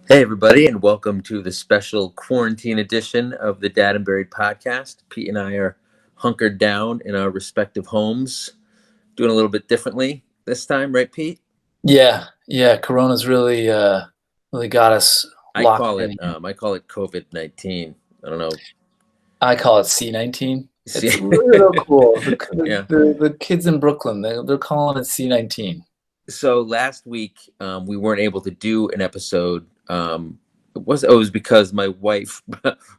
Hey, everybody, and welcome to the special quarantine edition of the Dad and Buried podcast. Pete and I are hunkered down in our respective homes, doing a little bit differently this time, right, Pete? Yeah. Corona's really got us I locked call it in. um, I call it COVID-19. I don't know. I call it C-19. See, It's real cool. The, yeah. the kids in Brooklyn, they're calling it C-19. So last week we weren't able to do an episode. It was because my wife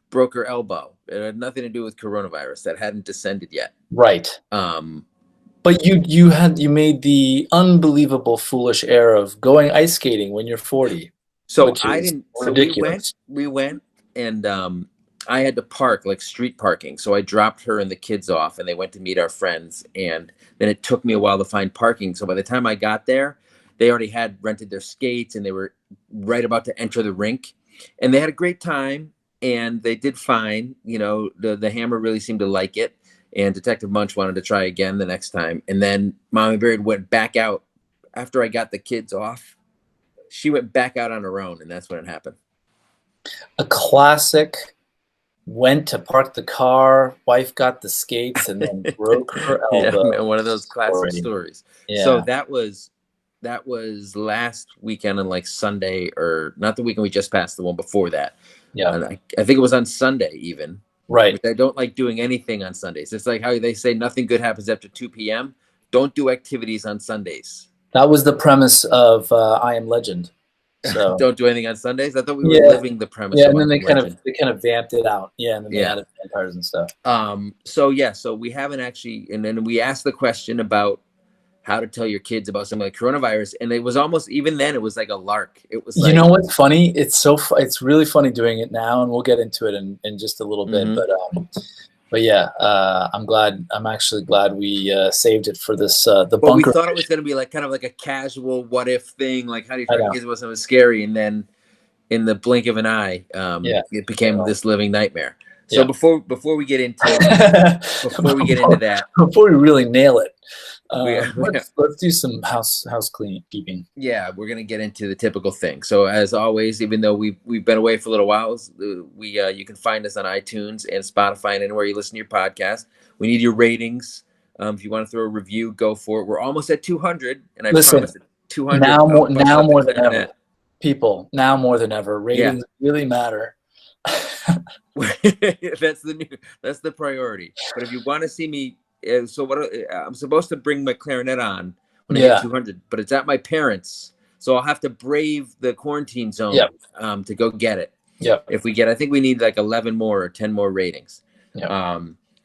broke her elbow. It had nothing to do with coronavirus. That hadn't descended yet. Right. Um, But you made the unbelievable foolish error of going ice skating when you're 40, So which I is didn't. So ridiculous. we went, and I had to park like street parking. So I dropped her and the kids off, and they went to meet our friends. And then it took me a while to find parking. So by the time I got there, they already had rented their skates, and they were right about to enter the rink, and they had a great time, and they did fine. The hammer really seemed to like it, and Detective Munch wanted to try again the next time. And then Mommy Bird went back out after I got the kids off. She went back out on her own, and that's when it happened. A classic. Went to park the car, wife got the skates, and then broke her Yeah, elbow. man, one of those classic Story. stories. So Yeah. that was last weekend on like Sunday, or not the weekend we just passed, the one before that. Yeah. And I think it was on Sunday even. Right. Which I don't like doing anything on Sundays. It's like how they say nothing good happens after 2 p.m. Don't do activities on Sundays. That was the premise of I Am Legend. So Don't do anything on Sundays. I thought we were yeah, living the premise yeah, of and I then Am Legend. they kind of vamped it out. Yeah, and then they Yeah. added vampires and stuff. So we haven't actually, and then we asked the question about how to tell your kids about something like coronavirus, and it was almost, even then it was like a lark. It was You like, know what's funny? It's really funny doing it now, and we'll get into it in just a little bit. mhm. But yeah, I'm actually glad we saved it for this the But we bunker. thought it was going to be like kind of like a casual what if thing, like how do you I tell your know. kids about something scary, and then in the blink of an eye, Yeah. it became this living nightmare. So Yeah. before we get into that, Before we really nail it, we let's do some house keeping. yeah, we're gonna get into the typical thing. So as always, even though we've been away for a little while, we you can find us on iTunes and Spotify and anywhere you listen to your podcast. We need your ratings. If you want to throw a review, go for it. We're almost at 200, and I Listen, promise at 200, I'll bust now out the more than ever, clarinet. people. Now more than ever, Yeah, ratings really matter. that's the priority. But if you want to see me, so what I'm supposed to bring my clarinet on when I hit Yeah. 200, but it's at my parents', so I'll have to brave the quarantine zone Yep. to go get it. Yep. If we get, I think we need like 11 more or 10 more ratings. Yep.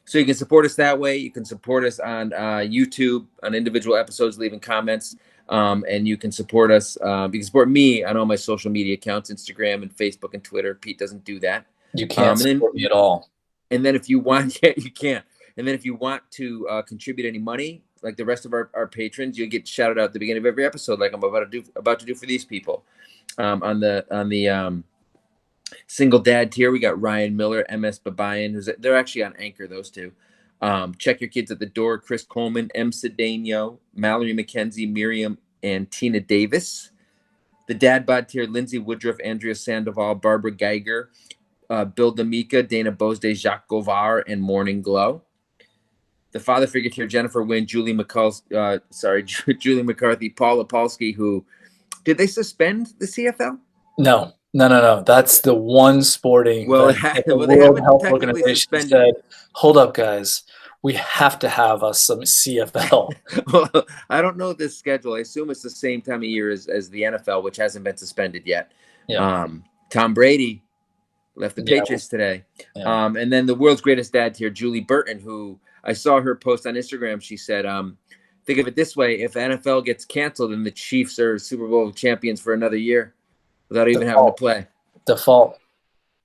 So you can support us that way. You can support us on YouTube on individual episodes, leaving comments. And you can support us. You can support me on all my social media accounts, Instagram and Facebook and Twitter. Pete doesn't do that. You can't support me at all. And then if you want, yeah, you can't. And then if you want to contribute any money, like the rest of our patrons, you'll get shouted out at the beginning of every episode, like I'm about to do for these people. On the single dad tier, we got Ryan Miller, MS Babayan, they're actually on Anchor, those two. Check Your Kids at the Door, Chris Coleman, M. Cedeno, Mallory McKenzie, Miriam, and Tina Davis. The dad bod tier, Lindsay Woodruff, Andrea Sandoval, Barbara Geiger, Bill D'Amica, Dana Bosde, Jacques Govar, and Morning Glow. The father figure tier, Jennifer Wynn, Julie Julie McCarthy, Paul Opolsky, who, did they suspend the CFL? No. That's the one sporting event that the they World haven't Health technically Organization suspended. said, hold up, guys. We have to have us some CFL. Well, I don't know this schedule. I assume it's the same time of year as the NFL, which hasn't been suspended yet. Yeah. Tom Brady left the Patriots today. Yeah. And then the world's greatest dad tier, Julie Burton, who I saw her post on Instagram. She said, think of it this way. If NFL gets canceled, then the Chiefs are Super Bowl champions for another year without even having to play. Default.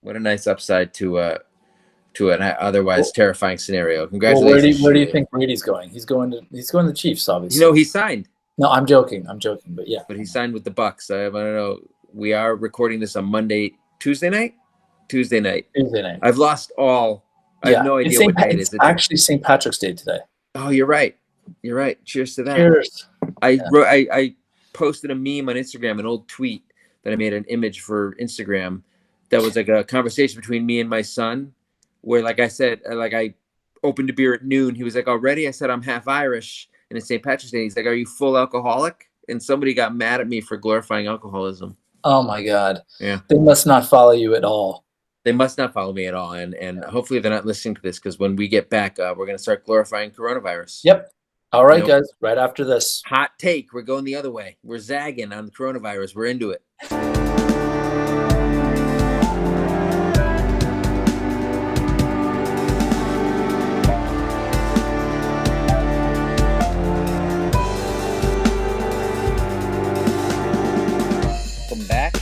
What a nice upside to an otherwise terrifying scenario. Congratulations. Well, where do you think Brady's going? He's going to the Chiefs, obviously. You know, he signed. No, I'm joking, but yeah. But he signed with the Bucks. I don't know. We are recording this on Tuesday night. I've lost all. I have no idea what day it is. It's actually St. Patrick's Day today. Oh, you're right. Cheers to that. Cheers. I posted a meme on Instagram, an old tweet that I made an image for Instagram that was like a conversation between me and my son, where like I said, like I opened a beer at noon. He was like, "Already?" I said, "I'm half Irish," and it's St. Patrick's Day. He's like, "Are you full alcoholic?" And somebody got mad at me for glorifying alcoholism. Oh my God. Yeah. They must not follow you at all. They must not follow me at all, and hopefully they're not listening to this, because when we get back, we're going to start glorifying coronavirus. Yep. All You right, know, guys, right after this. hot take. We're going the other way. We're zagging on the coronavirus. We're into it. Welcome back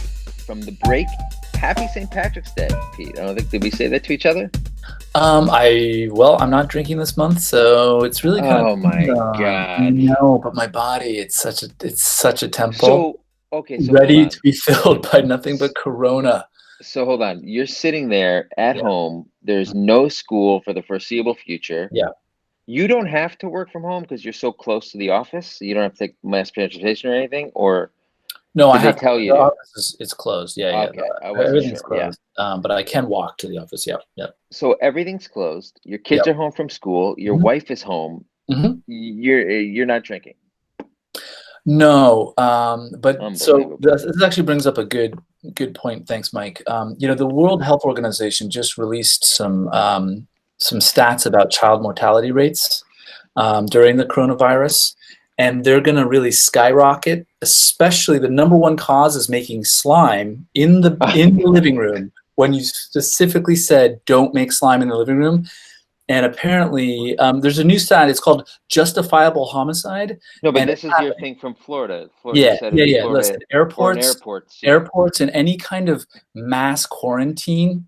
from the break. Happy St. Patrick's Day, Pete. I don't think, did we say that to each other? I'm not drinking this month, so it's really kind of Oh my God. no, but my body, it's such a temple, So, okay, so hold ready on. to be filled by nothing but Corona. So hold on. You're sitting there at Yeah. home. There's no school for the foreseeable future. Yeah. You don't have to work from home because you're so close to the office. You don't have to take mass transportation or anything, or No, I did they have to. tell The you to? office is closed. Yeah, yeah. Okay, I wasn't Everything's sure. Yeah. closed. But I can walk to the office. Yep, yep, So everything's closed. Your kids yep. are home from school. Your Mhm, wife is home. mhm. You're not drinking. No, but so Unbelievable. this actually brings up a good point. Thanks, Mike. The World Health Organization just released some stats about child mortality rates during the coronavirus, and they're going to really skyrocket. Especially the number one cause is making slime in the living room. When you specifically said don't make slime in the living room, and apparently there's a new stat. It's called justifiable homicide. No, but And this is your thing from Florida. Florida, you yeah, said yeah, in yeah. Florida, Listen, Florida airports, airports. Yeah. airports, and any kind of mass quarantine,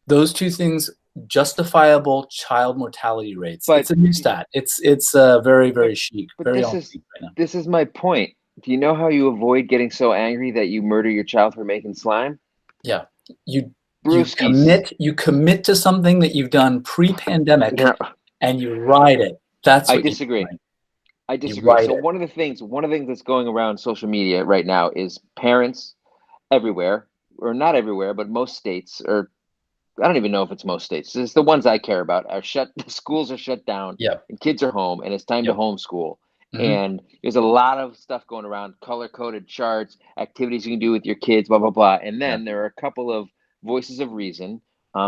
those two things, justifiable child mortality rates. But It's a new stat. It's very, but very chic, but very this on is chic right now. this is my point. Do you know how you avoid getting so angry that you murder your child for making slime? Yeah, you Brewskis. you commit to something that you've done pre-pandemic, No, and you ride it. That's I what you disagree. do. I You disagree. ride So it. one of the things that's going around social media right now is parents everywhere, or not everywhere, but most states, or I don't even know if it's most states. It's the ones I care about are shut. The schools are shut down, Yep, and kids are home, and it's time to yep. homeschool. Hmm. And there's a lot of stuff going around, color-coded charts, activities you can do with your kids, blah blah blah. And Yeah, then there are a couple of voices of reason,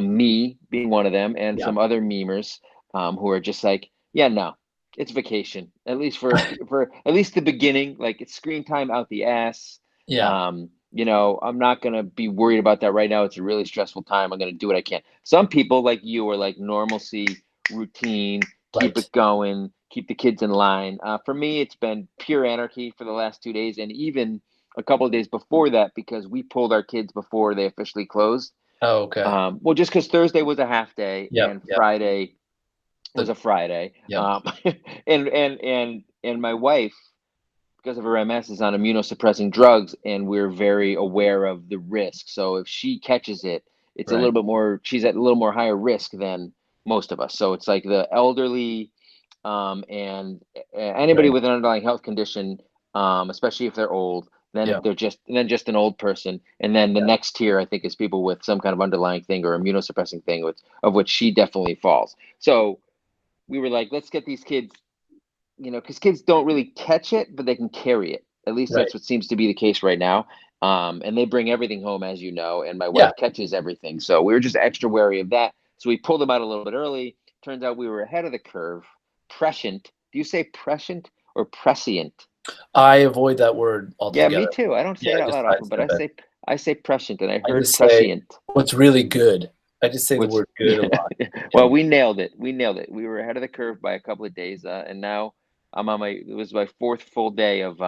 me being one of them, and yeah, some other memers who are just like, yeah, no, it's vacation, at least for at least the beginning. Like it's screen time out the ass. yeah. I'm not going to be worried about that right now. It's a really stressful time. I'm going to do what I can. Some people like you are like normalcy, routine, keep Right. it going, keep the kids in line. For me, it's been pure anarchy for the last 2 days, and even a couple of days before that, because we pulled our kids before they officially closed. Oh, okay. Well, just because Thursday was a half day Yep, and yep. Friday was The, a Friday. yep. And my wife, because of her MS, is on immunosuppressing drugs, and we're very aware of the risk. So if she catches it, it's a little Right. bit more. She's at a little more higher risk than most of us. So it's like the elderly, and anybody Right. with an underlying health condition, especially if they're old. Then Yeah. if they're just an old person, and then the Yeah. next tier, I think, is people with some kind of underlying thing or immunosuppressing thing, of which she definitely falls. So we were like, let's get these kids, because kids don't really catch it, but they can carry it. At least Right. that's what seems to be the case right now. And they bring everything home, as you know, and my Yeah. wife catches everything. So we were just extra wary of that. So we pulled them out a little bit early. Turns out we were ahead of the curve. Prescient. Do you say prescient or prescient? I avoid that word Yeah, me altogether. too. I don't Yeah, say it I out just loud I often, but step it. I say prescient, and I I heard just say prescient. what's really good. I just say the Which, word good a yeah, lot. well, Yeah. we nailed it. We nailed it. We were ahead of the curve by a couple of days, and now it was my fourth full day of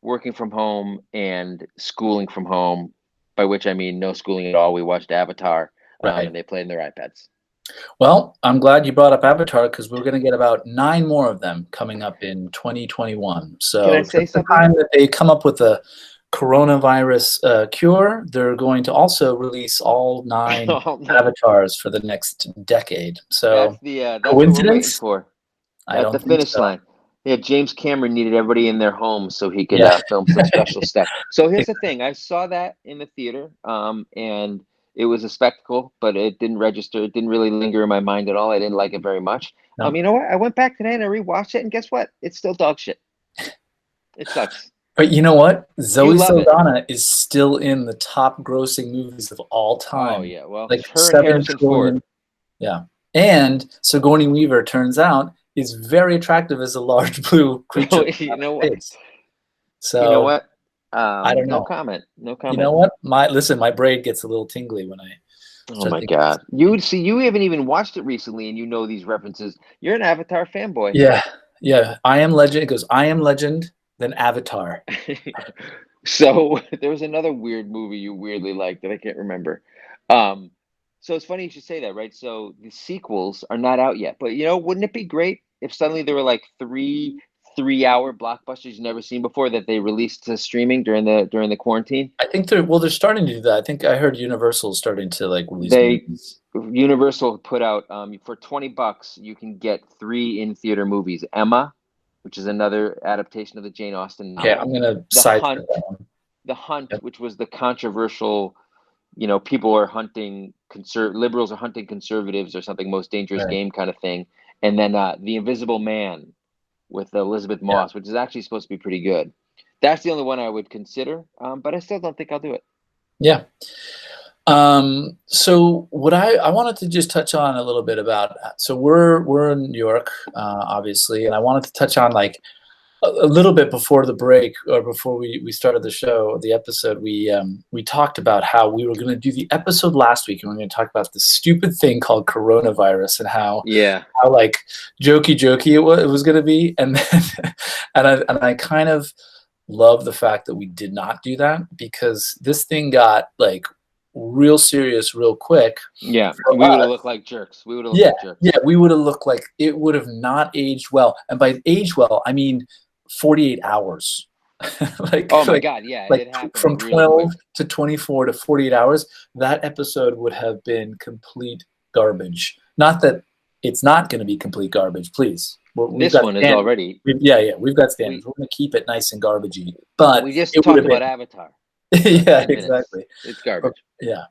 working from home and schooling from home, by which I mean no schooling at all. We watched Avatar, Right. and they played in their iPads. Well, I'm glad you brought up Avatar because we're going to get about 9 more of them coming up in 2021. Can I So say just the something? time that they come up with a coronavirus cure, they're going to also release all 9 Oh, no. avatars for the next decade. So That's what we're waiting coincidence? for I at the don't think finish so. line. Yeah, James Cameron needed everybody in their homes so he could Yeah. film some special stuff. So here's the thing: I saw that in the theater, and it was a spectacle, but it didn't register. It didn't really linger in my mind at all. I didn't like it very much. No. You know what? I went back today and I rewatched it, and guess what? It's still dog shit. It sucks. But you know what? You Zoe love it. Saldana is still in the top grossing movies of all Oh time. yeah, well, Like her and 7 Harrison Ford. trillion. Yeah. And Sigourney Weaver, turns out, is very attractive as a large blue creature You without know a what? face. You know So what? I don't No know. comment. No You know comment. what? My brain gets a little tingly when I Oh start my thinking. God. You see, you haven't even watched it recently, and you know these references. You're an Avatar fanboy. Yeah, yeah. I Am Legend. It goes, I Am Legend, then Avatar. So there was another weird movie you weirdly liked that I can't remember. Um, so it's funny you should say that, right? So the sequels are not out yet, but wouldn't it be great if suddenly there were like three-hour blockbusters you've never seen before that they released to streaming during the quarantine? I think they're starting to do that. I think I heard Universal is starting to like release They movies. Universal put out for $20 you can get three in theater movies. Emma, which is another adaptation of the Jane Austen Okay, novel. I'm gonna The sidestep Hunt, that one. The Hunt, Yep. which was the controversial, people are hunting liberals are hunting conservatives or something, most dangerous Right. game kind of thing. And then The Invisible Man with Elizabeth Yeah. Moss, which is actually supposed to be pretty good. That's the only one I would consider, but I still don't think I'll do it. Yeah. So what I wanted to just touch on a little bit about, so we're in New York, obviously, and I wanted to touch on like a little bit before the break or before we started the show, the episode, we talked about how we were going to do the episode last week and we are going to talk about the stupid thing called coronavirus and Yeah. how like jokey it was going to be, and then and I kind of love the fact that we did not do that because this thing got like real serious real quick Yeah. for We would have us. looked like jerks. We would have looked Yeah, like yeah, jerks. we would have looked like it would have not aged well. And by age well, I mean 48 hours. Oh like my like God. Yeah. like It happened from really quick. 12 to 24 to 48 hours, that episode would have been complete garbage. Not that it's not going to be complete garbage, please. We've This got one is standards. already, Yeah, we've got standards. we, We're going to keep it nice and garbagey. But we just it would talked have about been, Avatar for like yeah, 10 minutes. exactly. It's But, garbage. yeah.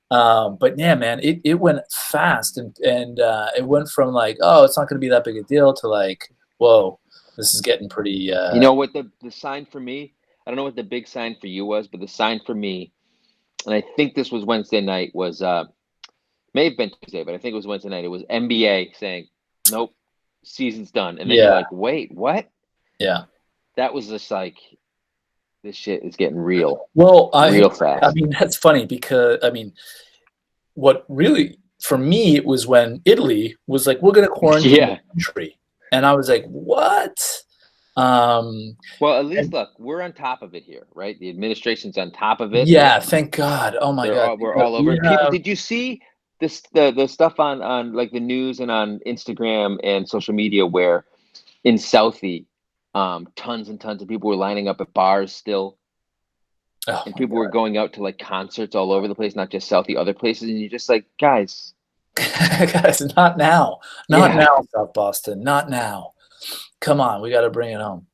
But yeah, man, it went fast and it went from like, oh, it's not going to be that big a deal to like, whoa, this is getting pretty. You know what the sign for me? I don't know what the big sign for you was, but the sign for me, and I think this was Wednesday night, was may have been Tuesday, but I think it was Wednesday night. It was NBA saying, "Nope, season's done." And then you're Yeah, like, "Wait, what?" yeah. That was just like this shit is getting real, Well, real I fast. mean that's funny because I mean what really for me it was when Italy was like, we're going to quarantine the Yeah. country, and I was like, what? Um, Well, at least and look, we're on top of it here, right? The administration's on top of it. yeah, thank God. Oh my God, We're all over we it. People, have. did you see the stuff on like the news and on Instagram and social media where in Southie, tons and tons of people were lining up at bars still, Oh and my people were God. going out to like concerts all over the place, not just Southie, other places, and you're just like, guys, Guys, not now. Not yeah, now, South Boston. Not now. Come on, we got to bring it home.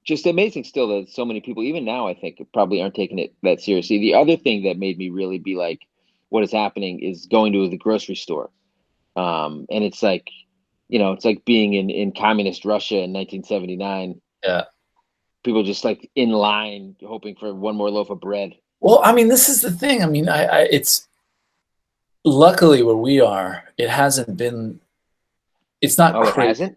just amazing still that so many people, even now, I think probably aren't taking it that seriously. The other thing that made me really be like, what is happening is going to the grocery store. And it's like, it's like being in communist Russia in 1979. Yeah. People just like in line, hoping for one more loaf of bread. Well, I mean, this is the thing. I mean, it's luckily where we are, it hasn't been, it's not Oh, it crazy. hasn't?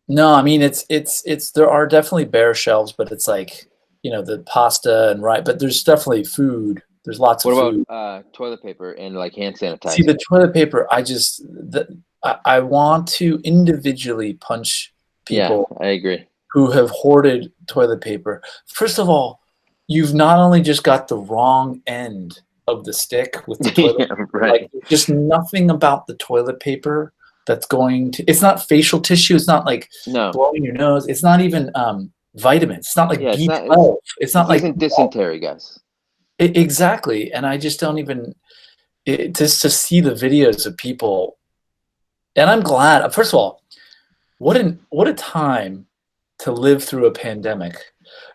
No, I mean, it's, there are definitely bare shelves, but it's like, the pasta and right, but there's definitely food. There's lots What of about food. toilet paper and like hand See, the sanitizer? toilet paper, I want to individually punch Yeah, people I agree. who have hoarded toilet paper. First of all, you've not only just got the wrong end of the stick with the toilet Yeah, paper, right. like just nothing about the toilet paper that's going to, it's not facial tissue, it's not like No. blowing your nose, it's not even vitamins, it's not like Yeah, it's not. It's B12, it's not this like isn't dysentery, guys. exactly. And I just don't even, just to see the videos of people, and I'm glad, first of all, what a time to live through a pandemic,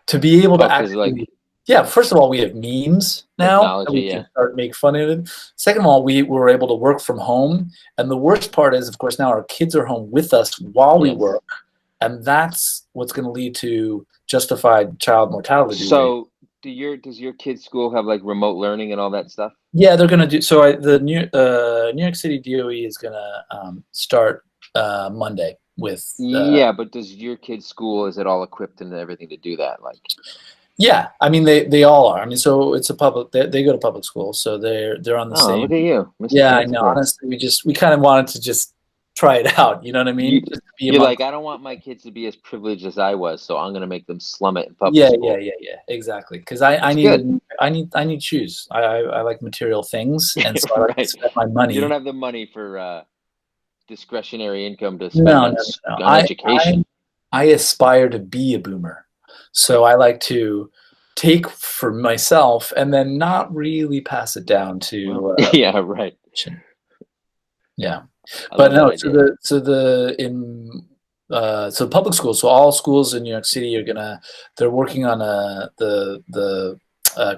to be able Oh, to because actually, like yeah, first of all, we have memes now that technology, we can yeah. start make fun of it. Second of all, we were able to work from home. And the worst part is, of course, now our kids are home with us while we Yes. work. And that's what's going to lead to justified child mortality rate. So does your kid's school have like remote learning and all that stuff? Yeah, they're going to do so. The New York City DOE is going to start Monday with Yeah, but does your kid's school, is it all equipped and everything to do that? Like, yeah. I mean, they all are. I mean, so it's a public. They go to public school, so they're on the oh, same. look at you, Mr. Yeah, I Fancy know. Pants. Honestly, we kind of wanted to just try it out. You know what I mean? You Just to be you're like, amongst. I don't want my kids to be as privileged as I was, so I'm gonna make them slum it in public Yeah, yeah, school. yeah, yeah. Exactly. Because I That's good. needed I need shoes. I like material things, and so I like to Right. spend my You don't money. have the money for discretionary income to spend No, on no, no, no. on education. I aspire to be a boomer. So I like to take for myself and then not really pass it down Well, to yeah, right. yeah. I But love that no, idea. so public schools, so all schools in New York City they're working on the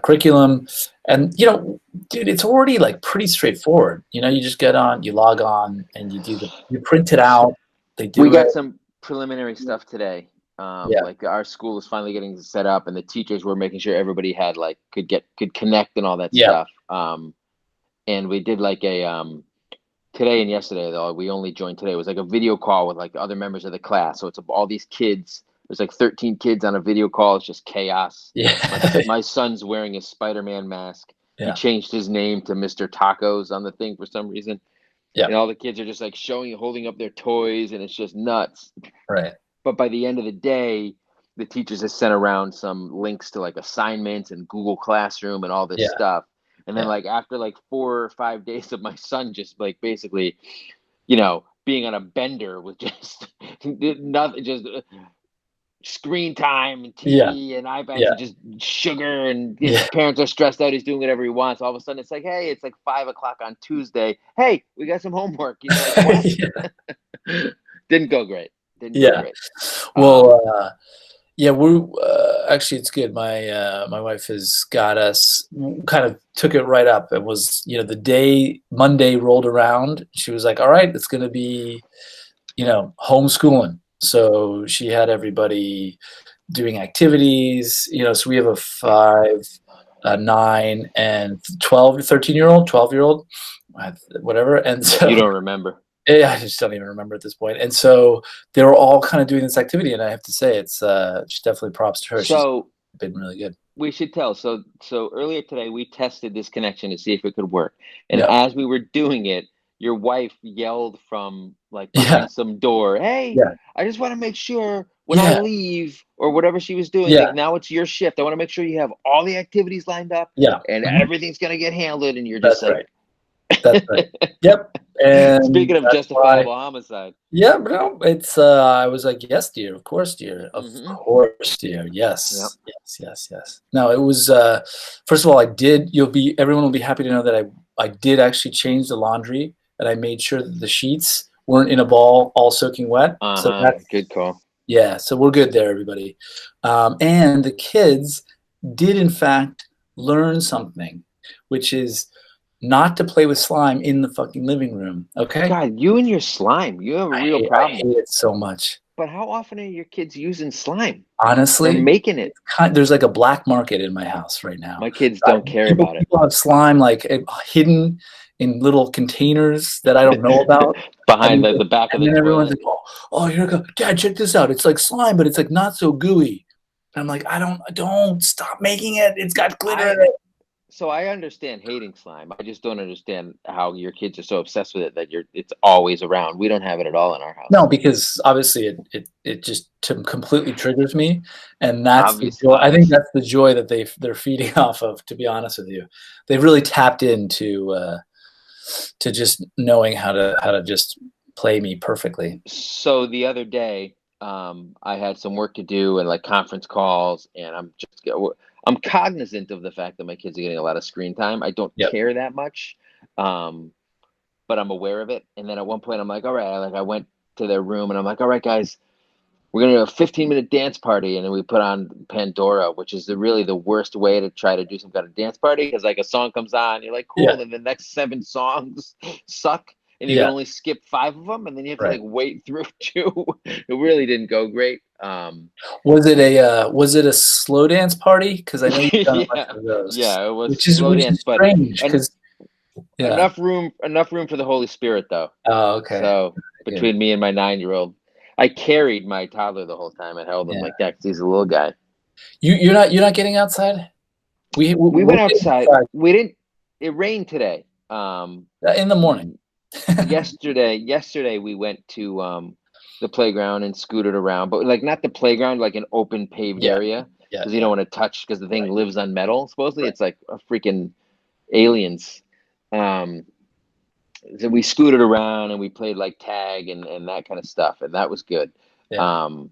curriculum, and dude, it's already like pretty straightforward. You just get on, you log on, and you print it out. They We do it. got some preliminary stuff today. Yeah, Like our school is finally getting set up, and the teachers were making sure everybody had like could connect and all that yeah, stuff. And we did like a today and yesterday though. We only joined today. It was like a video call with like other members of the class. So it's all these kids. There's like 13 kids on a video call. It's just chaos. My yeah, my son's wearing a Spider-Man mask. He yeah, changed his name to Mr. Tacos on the thing for some reason. yeah. And all the kids are just like holding up their toys, and it's just nuts. Right. But by the end of the day, the teachers have sent around some links to like assignments and Google Classroom and all this Yeah, stuff. And then yeah, like after like 4 or 5 days of my son just like basically, being on a bender with just nothing, just screen time and yeah, TV and iPads yeah, and just sugar, and his yeah, parents are stressed out. He's doing whatever he wants. All of a sudden, it's like, hey, it's like 5 o'clock on Tuesday. Hey, we got some homework. And you're like, what? yeah. Didn't go great. Didn't go Yeah. great. Um, Well, yeah, we're actually it's good. My wife has got us kind of took it right up. It was the day Monday rolled around, she was like, "All right, it's going to be homeschooling." So she had everybody doing activities. So we have a 5, a 9, and 12, 13-year-old, 12-year-old, whatever. And you so don't remember. yeah, I just don't even remember at this point. And so they were all kind of doing this activity, and I have to say, it's definitely props to her. She's So been really good. we should tell. So earlier today we tested this connection to see if it could work. And Yeah, as we were doing it, your wife yelled from like yeah, behind some door, "Hey, yeah, I just want to make sure when I yeah, leave or whatever she was doing, yeah, like now it's your shift. I want to make sure you have all the activities lined up yeah. and Mhm. everything's going to get handled." And you're just That's like right. That's right. Yep. And speaking of that's why. justifiable homicide. Yeah, but no, it's. I was like, yes, dear. Of course, dear. Of Mhm. course, dear. Yep. Yes, yes, yes, yes. No, it was. First of all, I did. Everyone will be happy to know that I did actually change the laundry, and I made sure that the sheets weren't in a ball, all soaking wet. So Uh-huh. that's Good call. yeah. So we're good there, everybody. And the kids did in fact learn something, which is not to play with slime in the fucking living room. Okay. God, you and your slime, you have a real I problem. hate it so much. But how often are your kids using slime or Honestly, making it? there's like a black market in my house right now. My kids don't care People about it. people have slime like hidden in little containers that I don't know about. Behind And the back of and the then everyone's toilet. like, oh, here we go. Dad, check this out. It's like slime, but it's like not so gooey. And I'm like, I don't stop making it. It's got glitter in I it. so I understand hating slime. I just don't understand how your kids are so obsessed with it that it's always around. We don't have it at all in our house. No, because obviously it just completely triggers me, and that's the joy. I think Obviously. that's the joy that they're feeding off of. To be honest with you, they've really tapped into to just knowing how to just play me perfectly. So the other day, I had some work to do and like conference calls, and I'm cognizant of the fact that my kids are getting a lot of screen time. I don't Yep. care that much, um, but I'm aware of it. And then at one point, I'm like, all right, like I went to their room and I'm like, all right, guys, we're gonna do a 15-minute dance party, and then we put on Pandora, which is really the worst way to try to do some kind of dance party because like a song comes on, you're like Yeah, cool, and the next 7 songs suck, and you can yeah, only skip 5 of them, and then you have to right. like wait through two. It really didn't go great. Was it a slow dance party? Because I know you've done a bunch Yeah, of those, yeah, it was which is slow dance, but strange. and Because yeah. enough room for the Holy Spirit though. Oh, okay. So Good. between me and my 9-year-old, I carried my toddler the whole time. I held him Yeah. like that because he's a little guy. You're not getting outside. We We're went getting outside. outside We didn't. It rained today. in the morning. Yesterday we went to the playground and scooted around, but like not the playground, like an open paved Yeah, area yeah, because you yeah. don't want to touch because the thing Right, lives on metal. Supposedly, right. it's like a freaking aliens. Um, so we scooted around and we played like tag and that kind of stuff, and that was good. Yeah. Um,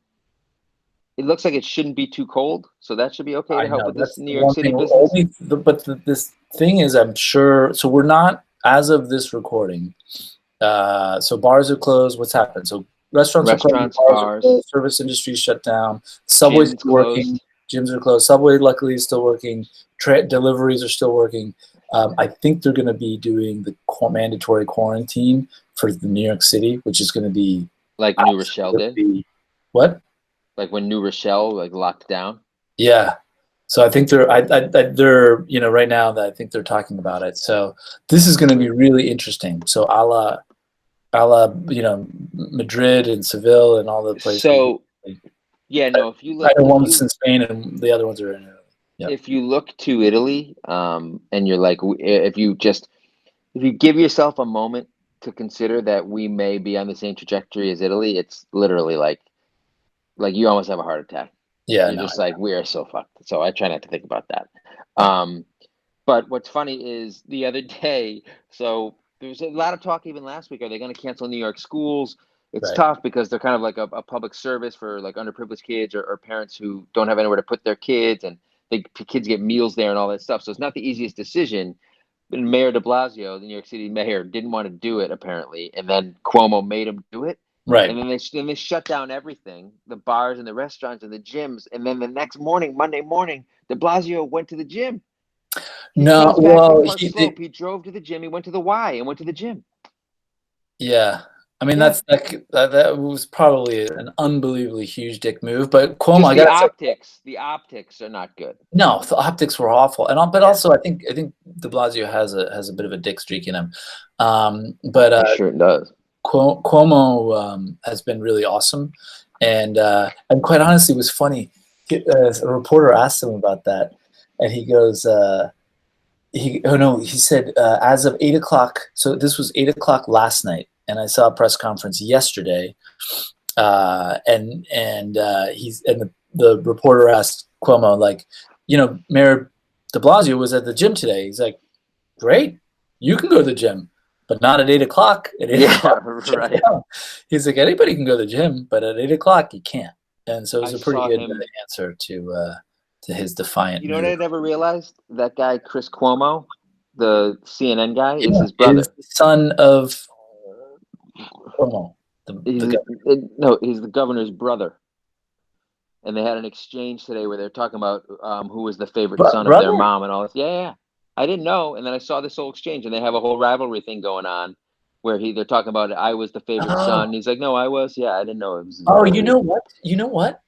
it looks like it shouldn't be too cold, so that should be okay to I help know with this that's New the York one City thing. business. This thing is, I'm sure. So we're not, as of this recording. So bars are closed. What's happened? So restaurants are closed, Restaurants, bars are bars, closed, service industry shut down, subways gyms are working, closed. gyms are closed. Subway luckily is still working. Deliveries are still working. I think they're going to be doing the mandatory quarantine for the New York City, which is going to be Like New Rochelle did, absolutely what? like when New Rochelle like locked down. Yeah. So I think they're right now that I think they're talking about it. So this is going to be really interesting. So a la Madrid and Seville and all the places. So yeah, I, no, if you I look, know one's in Spain and the other ones are in Italy. Yeah, if you look to Italy, and you're like, if you give yourself a moment to consider that we may be on the same trajectory as Italy, it's literally like you almost have a heart attack. yeah, You're no, just like, we are so fucked. So I try not to think about that. Um, but what's funny is the other day, so there was a lot of talk even last week. Are they going to cancel New York schools? It's right, tough because they're kind of like a public service for like underprivileged kids or parents who don't have anywhere to put their kids, and kids get meals there and all that stuff. So it's not the easiest decision. And Mayor de Blasio, the New York City mayor, didn't want to do it apparently, and then Cuomo made him do it. right. And then they shut down everything, the bars and the restaurants and the gyms. And then the next morning, Monday morning, de Blasio went to the gym. He No, comes back from well, Park Slope. He drove to the gym. He went to the Y and went to the gym. yeah. I mean, Yeah. that was probably an unbelievably huge dick move. But Cuomo, Just I the gotta say, optics. The optics are not good. no, the optics were awful, but Yeah. also I think De Blasio has a bit of a dick streak in him. But I'm sure it does. Cuomo has been really awesome, and quite honestly, it was funny. A reporter asked him about that, and he goes, oh no, he said as of 8 o'clock. So this was 8 o'clock last night, and I saw a press conference yesterday, and the reporter asked Cuomo like, Mayor De Blasio was at the gym today. He's like, great, you can go to the gym, but not at 8 o'clock. At eight Yeah, o'clock, shut right. down. He's like, anybody can go to the gym, but at 8 o'clock you can't. And so it was I a pretty saw good him. answer to his defiant You know what move. I never realized? That guy, Chris Cuomo, the CNN guy, is Yeah, his is brother. the son of Cuomo, the He's, governor. no, he's the governor's brother. And they had an exchange today where they're talking about who was the favorite son of their Brother? mom and all this. Yeah, yeah, yeah. I didn't know, and then I saw this whole exchange, and they have a whole rivalry thing going on, where they're talking about I was the favorite son. Oh, And he's like, no, I was. Yeah, I didn't know it was his oh, brother you either. know what? You know what?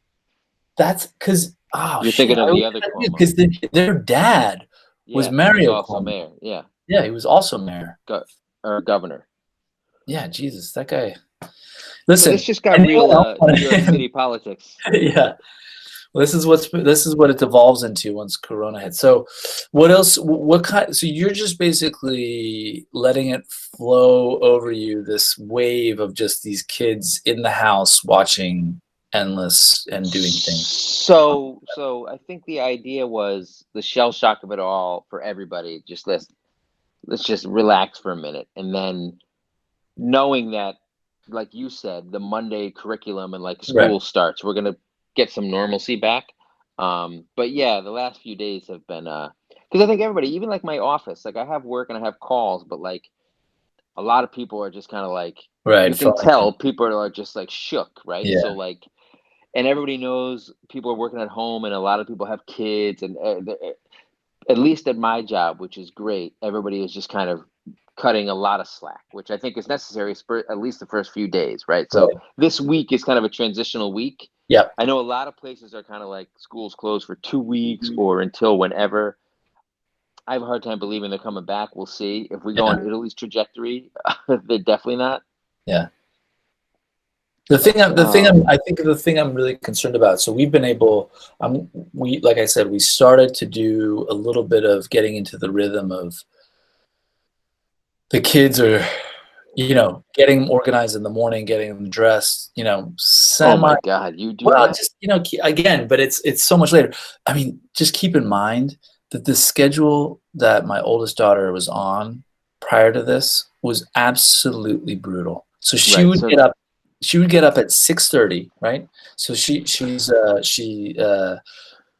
That's because oh You're shit, thinking I of always the other Cuomo. because their dad was Yeah, was Mario also Cuomo. mayor. Yeah, Yeah, he was also mayor. or governor. Yeah, Jesus, that guy. So this Listen, just got anyone real else New York want City politics. yeah. Well, this is what it devolves into once Corona hits. So, what else? What kind? So you're just basically letting it flow over you. This wave of just these kids in the house watching endless and doing things. So I think the idea was the shell shock of it all for everybody. Just let's just relax for a minute, and then knowing that, like you said, the Monday curriculum and like Right. school starts, we're gonna get some normalcy back. But yeah, the last few days have been because I think everybody, even like my office, like I have work and I have calls, but like a lot of people are just kind of like Right. you can Fine. tell people are just like shook, right? Yeah. So like and everybody knows people are working at home, and a lot of people have kids, and at least at my job, which is great, everybody is just kind of cutting a lot of slack, which I think is necessary for at least the first few days, right? So Right. this week is kind of a transitional week. Yep. I know a lot of places are kind of like schools closed for 2 weeks or until whenever. I have a hard time believing they're coming back. We'll see. If we go Yeah. on Italy's trajectory, they're definitely not. Yeah. Um, The thing I'm really concerned about. So we've been able, like I said, we started to do a little bit of getting into the rhythm of the kids are, getting organized in the morning, getting them dressed, oh semi. my God, you do Well, that? just again, but it's so much later. I mean, just keep in mind that the schedule that my oldest daughter was on prior to this was absolutely brutal. So Right. So, she would get up at 6:30, right? So she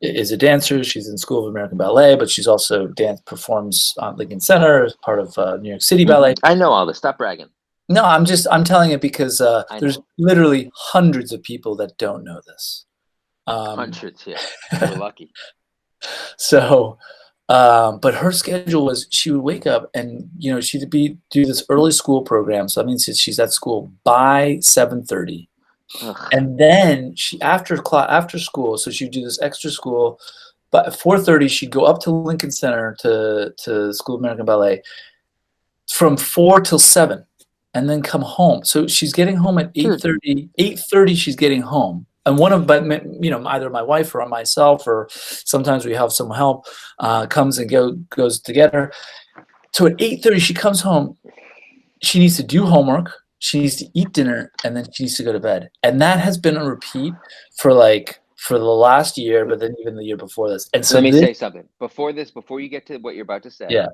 is a dancer. She's in School of American Ballet, but she's also dance performs on Lincoln Center as part of New York City Ballet. I know all this. Stop bragging. No, I'm telling it because I there's know. literally hundreds of people that don't know this. Um, Hundreds, yeah. We're lucky. so, but her schedule was she would wake up and she'd do this early school program. So that means that she's at school by 7:30, Ugh. and then after school, so she'd do this extra school. But at 4:30, she'd go up to Lincoln Center to School of American Ballet from 4 till 7, and then come home. So she's getting home at Dude, 8:30. 8:30, she's getting home. And but either my wife or myself, or sometimes we have some help, comes and goes to get her. So at 8:30, she comes home. She needs to do homework. She needs to eat dinner, and then she needs to go to bed. And that has been a repeat for the last year, but then even the year before this. And so let me this, say something. Before you get to what you're about to say, yeah,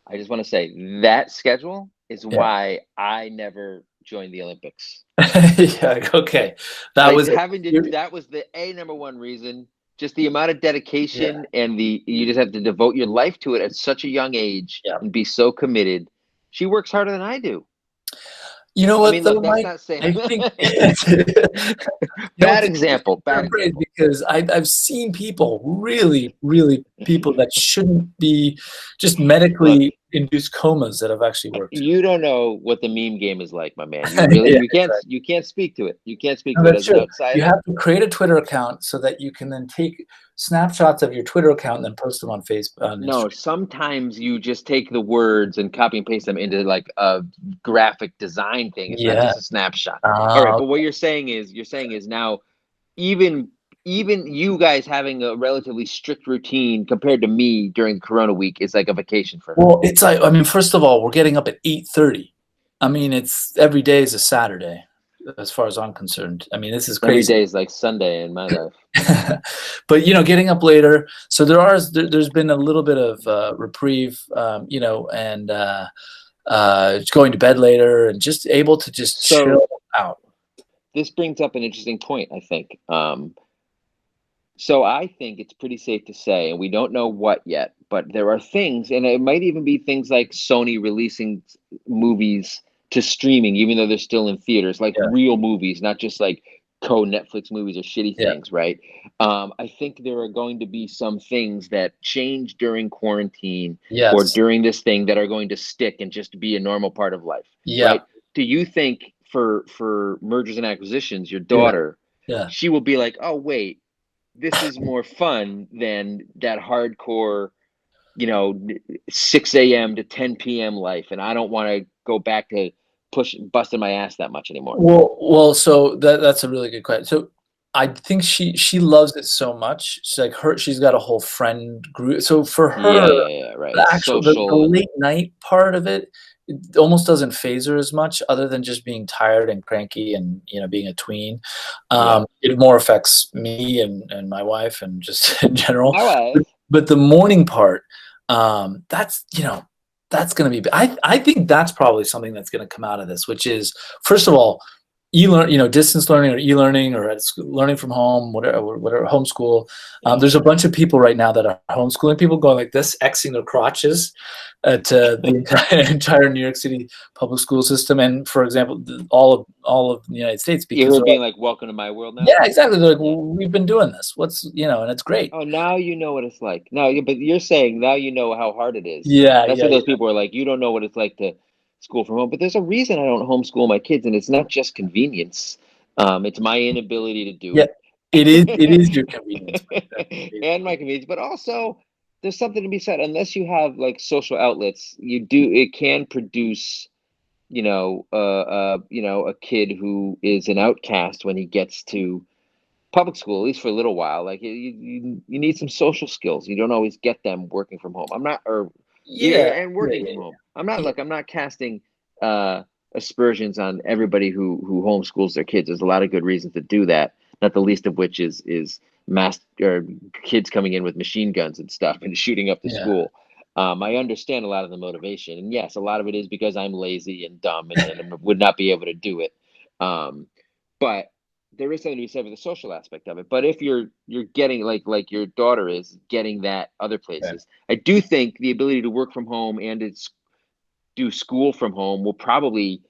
I just want to say that schedule is yeah, why I never joined the Olympics. yeah. Okay, that Like was it. having to that was the number one reason. Just the amount of Yeah, dedication and the you just have to devote your life to it at such a young age yeah. and be so committed. She works harder than I do. You know I what mean, look, though, that's Mike? not saying I think bad it's example, a bad fair praise example. because I've seen people really, really people that shouldn't be just Look, medically induced comas that have actually worked. you don't know what the meme game is like, my man. You really Yeah, you can't speak to it. You can't speak no, to it that's as an true. You outsider. have to create a Twitter account so that you can then take snapshots of your Twitter account and then post them on Facebook, on No, Instagram. sometimes you just take the words and copy and paste them into like a graphic design thing. It's not Yeah. just a snapshot. All right, Uh, but what you're saying is now even even you guys having a relatively strict routine compared to me during Corona week is like a vacation for her. well, it's like I mean, first of all, we're getting up at 8:30. I mean, it's every day is a Saturday, as far as I'm concerned. I mean, this is Every crazy. day is like Sunday in my life. But getting up later. So there's been a little bit of reprieve, and going to bed later and just able to just So chill out. this brings up an interesting point, I think. So I think it's pretty safe to say, and we don't know what yet, but there are things, and it might even be things like Sony releasing movies to streaming, even though they're still in theaters, like Yeah, real movies, not just like co-Netflix movies or shitty yeah, things, right? I think there are going to be some things that change during quarantine or yes, during this thing that are going to stick and just be a normal part of life, yeah, right? Do you think for mergers and acquisitions, your yeah, daughter, yeah. she will be like, oh wait, this is more fun than that hardcore, you know, 6 a.m. to 10 p.m. life. And I don't want to go back to busting my ass that much anymore. Well, so that's a really good question. So I think she loves it so much. She's got a whole friend group. So for her, Yeah, right. the It's actual the social and late night part of it, it almost doesn't phase her as much, other than just being tired and cranky and being a tween. yeah. It more affects me and my wife and just in general. My But, wife. but the morning part, that's that's going to be. I think that's probably something that's going to come out of this, which is first of all. distance learning or e-learning or at school, learning from home, whatever, homeschool. There's a bunch of people right now that are homeschooling people going like this, Xing their crotches at the entire New York City public school system. And for example, all of the United States, You because were they're being like, like, "Welcome to my world now." yeah, exactly. They're like, Yeah. well, we've been doing this. And it's great. Oh, now you know what it's like. Now, but you're saying now you know how hard it is. Yeah, That's yeah, what those yeah, people are like. You don't know what it's like to school from home. But there's a reason I don't homeschool my kids, and it's not just convenience. It's my inability to do yeah. it, It is your convenience, Mike. That's and my basically. convenience. But also, there's something to be said. Unless you have like social outlets, it can produce, a kid who is an outcast when he gets to public school, at least for a little while. Like you need some social skills. You don't always get them working from home. I'm not, or Yeah, and yeah, working yeah, from home. I'm not yeah, like I'm not casting uh, aspersions on everybody who homeschools their kids. There's a lot of good reasons to do that. Not the least of which is mass or kids coming in with machine guns and stuff and shooting up the yeah, school. I understand a lot of the motivation, and yes, a lot of it is because I'm lazy and dumb and would not be able to do it. Um, but there is something to be said for the social aspect of it. But if you're getting like your daughter is getting that other yeah, places, I do think the ability to work from home and do school from home will probably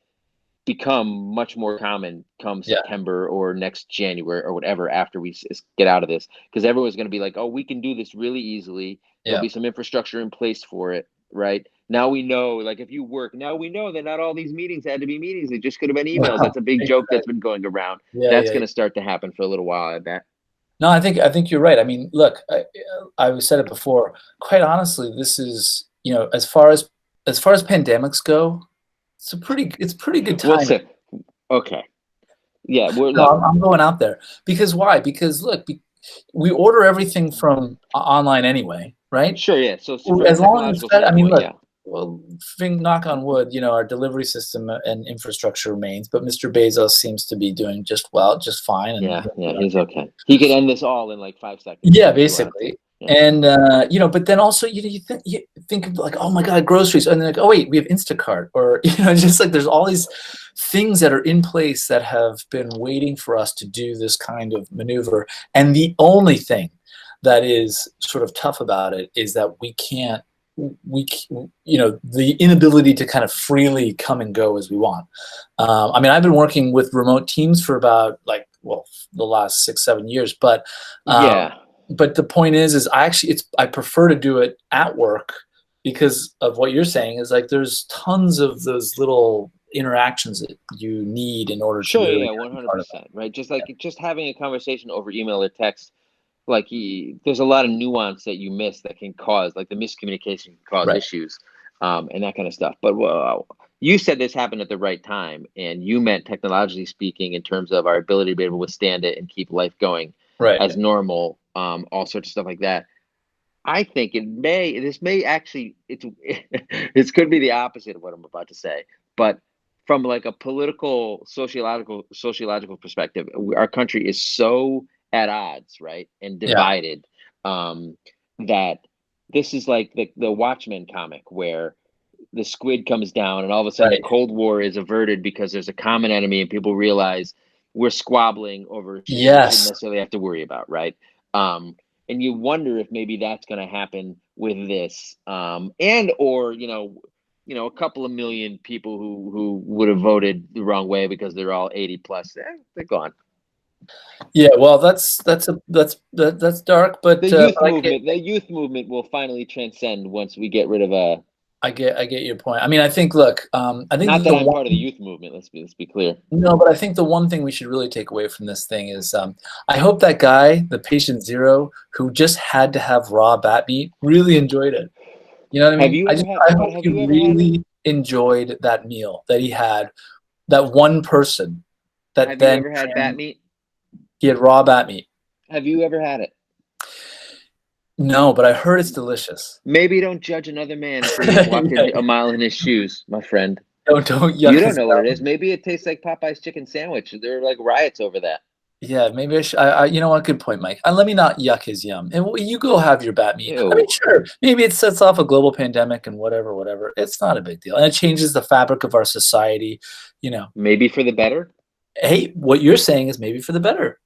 become much more common come yeah, September or next January or whatever after we get out of this, because everyone's going to be like, oh, we can do this really easily. There'll yeah. be some infrastructure in place for it, right? Now we know, like if you work, now we know that not all these meetings had to be meetings. They just could have been emails. Wow, That's a big joke that's exactly. been going around. Yeah, That's yeah, going yeah. to start to happen for a little while, I bet. No, I think you're right. I mean, look, I said it before. Quite honestly, this is, as far as pandemics go, it's pretty good Well, timing. so okay, yeah, we're No, look, I'm going out there because why? Because look, we order everything from online anyway, right? sure, yeah. So from a As long as technological that, I mean, standpoint, look, yeah, well, knock on wood, our delivery system and infrastructure remains, but Mr. Bezos seems to be doing just fine, and yeah, he's okay. He could end this all in like 5 seconds yeah, if he wanted to. basically. Yeah, And but then also you think of like, oh my God, groceries, and then like, oh wait, we have Instacart, or just like there's all these things that are in place that have been waiting for us to do this kind of maneuver. And the only thing that is sort of tough about it is that the inability to kind of freely come and go as we want. I mean, I've been working with remote teams for about like, well, the last 6 7 years, um, yeah. but the point is I prefer to do it at work because of what you're saying is like there's tons of those little interactions that you need in order to Sure, really yeah, kind of be part of 100%. Right, just like just having a conversation over email or text, like there's a lot of nuance that you miss that can cause, like the miscommunication can it. cause Right, issues, and that kind of stuff. But you said this happened at the right time, and you meant technologically speaking in terms of our ability to be able to withstand it and keep life going right, as normal, all sorts of stuff like that. I think this may actually, this could be the opposite of what I'm about to say, but from like a political, sociological perspective, our country is so at odds, right, and yeah, divided, um, that this is like the Watchmen comic where the squid comes down and all of a sudden the right, Cold War is averted because there's a common enemy and people realize we're squabbling over shit that we shouldn't yes, necessarily have to worry about, right? Um, and you wonder if maybe that's going to happen with this, and or a couple of million people who would have voted the wrong way because they're all 80 plus. They're gone. yeah. Well, that's dark, but The youth movement will finally transcend once we get rid of I get your point. I mean, I think, look, I think Not that that the I'm one part of the youth movement. Let's be clear. no, but I think the one thing we should really take away from this thing is, I hope that guy, the patient zero, who just had to have raw bat meat, really enjoyed it. You know what I Have mean? you ever had? I But hope have he you ever had it? really enjoyed that meal that he had. That one person that Have you then ever had bat meat? he had raw bat meat. Have you ever had it? No, but I heard it's delicious. Maybe don't judge another man until you've walked Yeah, a mile in his shoes, my friend. don't You yuck don't his know what it is. yum. Maybe it tastes like Popeye's chicken sandwich. There are like riots over that. Yeah, maybe I should. You know what? Good point, Mike. Let me not yuck his yum. And you go have your bat meat. I mean, Ew. sure, maybe it sets off a global pandemic and whatever, whatever. It's not a big deal, and it changes the fabric of our society. You know, Maybe for the better. hey, what you're saying is maybe for the better.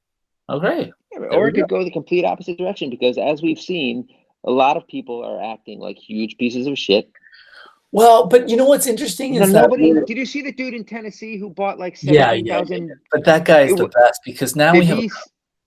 Okay, there Or we it go. could go the complete opposite direction because, as we've seen, a lot of people are acting like huge pieces of shit. Well, but you know what's interesting Now, is that nobody. Did you see the dude in Tennessee who bought like yeah, 17,000? but that guy is It the wa- best because now Did he?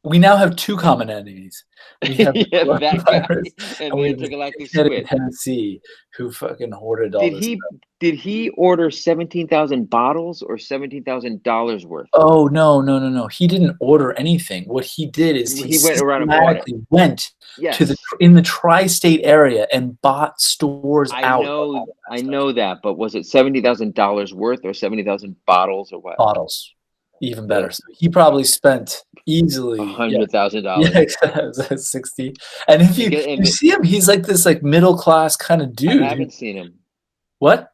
we now have two common enemies. We have the Yeah, that guy coronavirus and and the we have this intergalactic dickhead in squid. Tennessee who fucking hoarded all Did this he? stuff. Did he order 17,000 bottles or $17,000 worth? Oh no, no, no, no. He didn't order anything. What he did is he He went around and bought it. systematically went to the Yes, in the tri-state area and bought stores I out of all know. of that I stuff. know that, but was it $70,000 worth or 70,000 bottles or what? Bottles. Even Yeah, better. So he probably spent easily, yeah, hundred thousand yeah, dollars. 60. And if And you see him, he's like this like middle class kind of I dude. haven't seen him. What?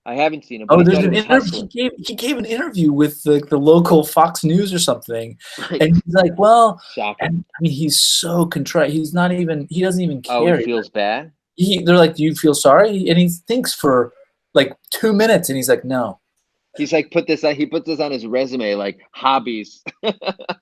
I haven't seen him, but Oh, he there's thought he an was interview. hustling. He gave an interview with the local Fox News or something, Right. and he's like, "Well," Shocking. and I mean, he's so contrite. He's not even. He doesn't even Oh, he care. feels bad. They're like, "Do you feel sorry?" And he thinks for like 2 minutes, and he's like, "No." He's like he put this on his resume, like hobbies.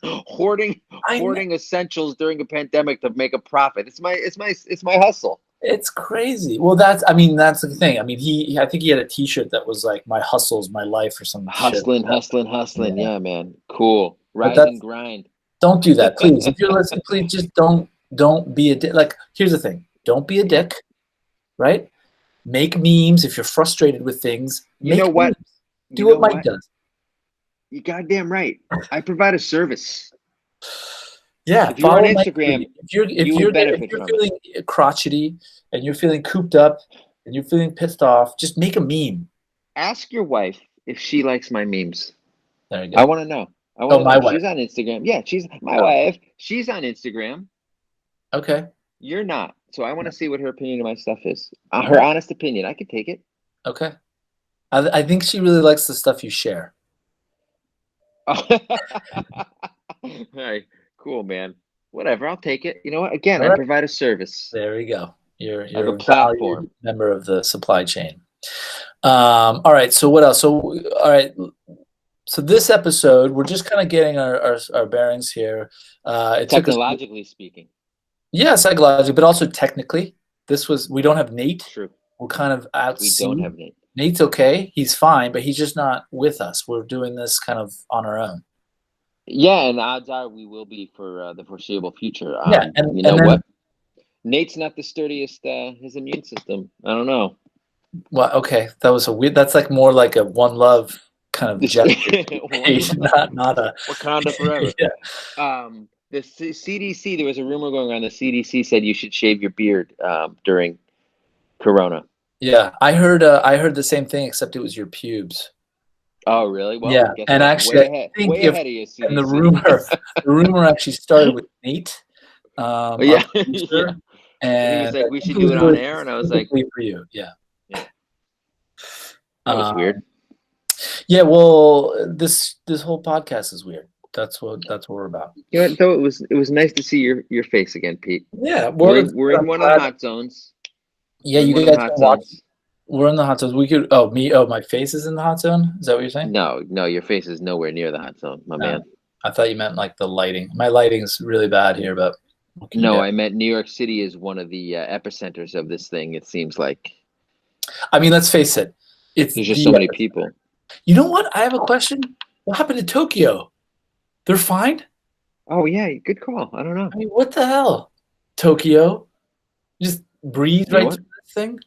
hoarding I know. hoarding essentials during a pandemic to make a profit. It's my hustle. It's crazy. Well, that's the thing. I mean, I think he had a T-shirt that was like, "My hustle's my life" or some shit. Hustling. Yeah, Yeah, man. Cool. but Rise and that's grind. don't do that, please. If you're listening, please just don't be a dick. Like, here's the thing: don't be a dick, right? Make memes if you're frustrated with things. You know Make what? memes. Do You what know Mike what? does. You goddamn right. I provide a service. Yeah, If you're on follow Mike. Instagram, If you would if benefit you're from it. feeling crotchety and you're feeling cooped up and you're feeling pissed off, just make a meme. Ask your wife if she likes my memes. There you I go. want to know. I want Oh, to my know. wife. She's on Instagram. Yeah, she's my Oh, wife. She's on Instagram. okay. You're not. So I want to see what her opinion of my stuff is. All Her right. honest opinion. I could take it. Okay. I think she really likes the stuff you share. All right. Cool, man. Whatever. I'll take it. You know what? Again, All I right. provide a service. There we go. I have a You're a valued platform. member of the supply chain. All right. So what else? So all right. So this episode, we're just kind of getting our bearings here. It took us, Technologically speaking. yeah, psychologically, but also technically. We don't have Nate. True. We're kind of at We sea. don't have Nate. Nate's okay. He's fine, but he's just not with us. We're doing this kind of on our own. Yeah, and odds are we will be for the foreseeable future. Yeah. You And know then, what? Nate's not the sturdiest. His immune system. I don't know. well, okay. That was that's like more like a one love kind of gesture. Not a, Wakanda forever. yeah. The CDC. There was a rumor going around. The CDC said you should shave your beard during Corona. Yeah. I heard the same thing, except it was your pubes. Oh, really? Well, Yeah. guess And what? actually, I think Way ahead of you, and the CDC. rumor actually started with Nate, our Yeah, producer, yeah. And he was and like, I "We think should it do was it on really air," and I was like, specifically for you. Yeah. "Yeah, that was weird." Yeah. Well, this whole podcast is weird. That's what we're about. You know, though it was nice to see your face again, Pete. Yeah. We're in I'm one of the glad. hot zones. Yeah. We're in You one of the guys can hot watch. zones. We're in the hot zone. We could. Oh, me. Oh, my face is in the hot zone. Is that what you're saying? No, your face is nowhere near the hot zone, my man. I thought you meant like the lighting. My lighting's really bad here, but No, I meant New York City is one of the epicenters of this thing. It seems like I mean, let's face it. It's there's just so many people. You know what? I have a question. What happened to Tokyo? They're fine? Oh yeah, good call. I don't know. I mean, what the hell? Tokyo? You just breathe You know right what? through this thing?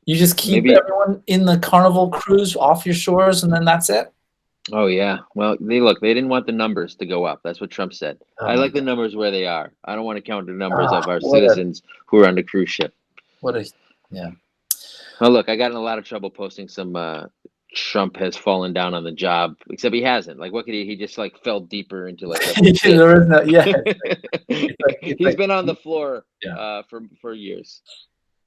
You just keep Maybe. everyone in the carnival cruise off your shores and then that's it? Oh yeah. Well, they didn't want the numbers to go up. That's what Trump said. Oh I my like the God. numbers where they are. I don't want to count the numbers of our What citizens who are on the cruise ship. yeah. Oh look, I got in a lot of trouble posting some Trump has fallen down on the job, except he hasn't. Like what could he just like fell deeper into like a pit. There is no, yeah. He's been on the floor Yeah. for years.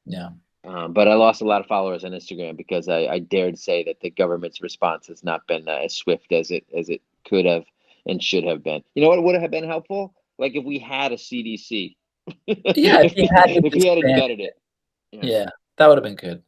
Yeah. But I lost a lot of followers on Instagram because I dared say that the government's response has not been as swift as it could have and should have been. You know what would have been helpful? Like if we had a CDC. Yeah, if you had if he had embedded it. Yeah, that would have been good.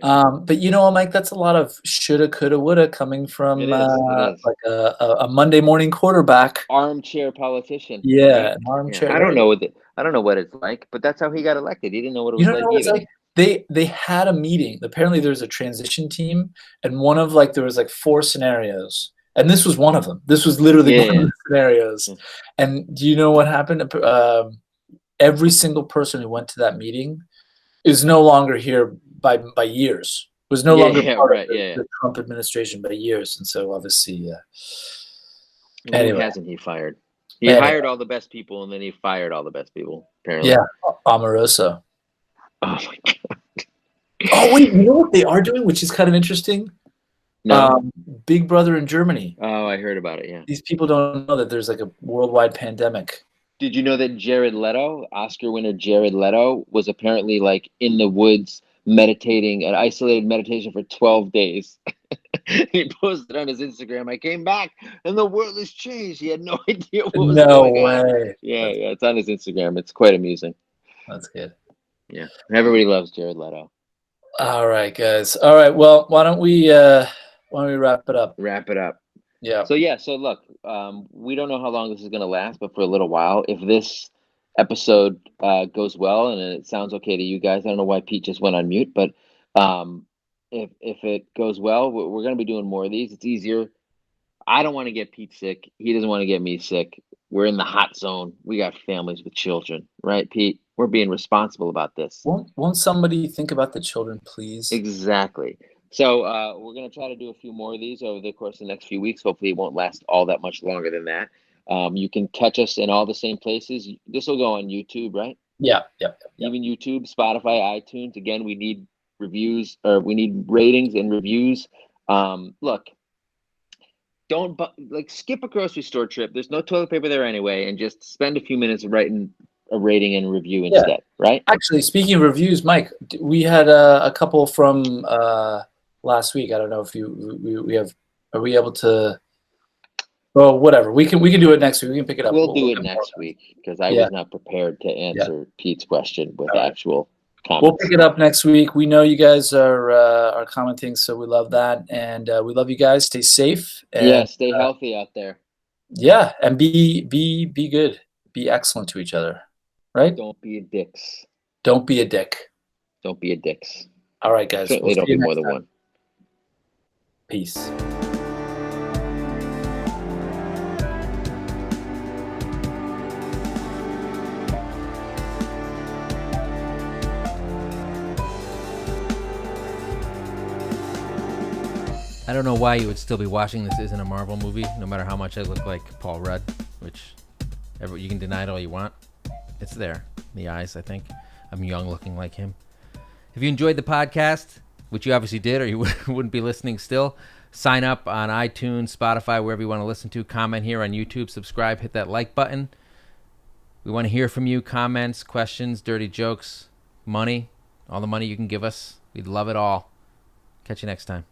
But you know what, Mike, that's a lot of shoulda, coulda, woulda coming from It is. It is. like a Monday morning quarterback. Armchair politician, Yeah, right? an Yeah. armchair. I don't Right. know I don't know what it's like, but that's how he got elected. He didn't know what it You was don't know like what it's either. like? They had a meeting. Apparently, there's a transition team, and one of like there was like 4 scenarios, and this was one of them. This was literally Yeah, one of yeah. the scenarios. Yeah. And do you know what happened? Every single person who went to that meeting is no longer here by years. Was no Yeah, longer yeah, part of right. Yeah. the Trump administration by years, and so obviously, Well, who anyway, hasn't he fired? He anyway, hired all the best people and then he fired all the best people, apparently. yeah, Omarosa. Oh my God. Oh wait, you know what they are doing, which is kind of interesting? No? Big Brother in Germany. Oh, I heard about it, yeah. These people don't know that there's like a worldwide pandemic. Did you know that Jared Leto, Oscar winner Jared Leto, was apparently like in the woods meditating, an isolated meditation for 12 days? He posted on his Instagram, I came back and the world has changed. He had no idea what was No going on. way. Yeah, yeah, it's on his Instagram. It's quite amusing. That's good. Yeah. Everybody loves Jared Leto. All right, guys. All right. Well, why don't we wrap it up? Wrap it up. Yeah. So look, we don't know how long this is going to last, but for a little while, if this episode goes well and it sounds okay to you guys, I don't know why Pete just went on mute, but if it goes well, we're going to be doing more of these. It's easier. I don't want to get Pete sick. He doesn't want to get me sick. We're in the hot zone. We got families with children, right, Pete? We're being responsible about this. Won't somebody think about the children, please? Exactly. So we're going to try to do a few more of these over the course of the next few weeks. Hopefully, it won't last all that much longer than that. You can catch us in all the same places. This will go on YouTube, right? Yeah. Even YouTube, Spotify, iTunes. Again, we need reviews, or we need ratings and reviews. Look, don't skip a grocery store trip. There's no toilet paper there anyway, and just spend a few minutes writing a rating and review instead, right? Actually, speaking of reviews, Mike, we had a couple from last week. I don't know if we have. Are we able to? Well, whatever. We can do it next week. We can pick it up. We'll do it next week because I was not prepared to answer Pete's question with actual comments. We'll pick it up next week. We know you guys are commenting, so we love that, and we love you guys. Stay safe. And, stay healthy out there. Yeah, and be good. Be excellent to each other. Right? Don't be a dicks. Don't be a dick. Don't be a dicks. All right, guys. Certainly don't be more than one. Peace. I don't know why you would still be watching this isn't a Marvel movie, no matter how much I look like Paul Rudd, which you can deny it all you want. It's there in the eyes, I think. I'm young looking like him. If you enjoyed the podcast, which you obviously did or you wouldn't be listening still, sign up on iTunes, Spotify, wherever you want to listen to. Comment here on YouTube, subscribe, hit that like button. We want to hear from you. Comments, questions, dirty jokes, money, all the money you can give us. We'd love it all. Catch you next time.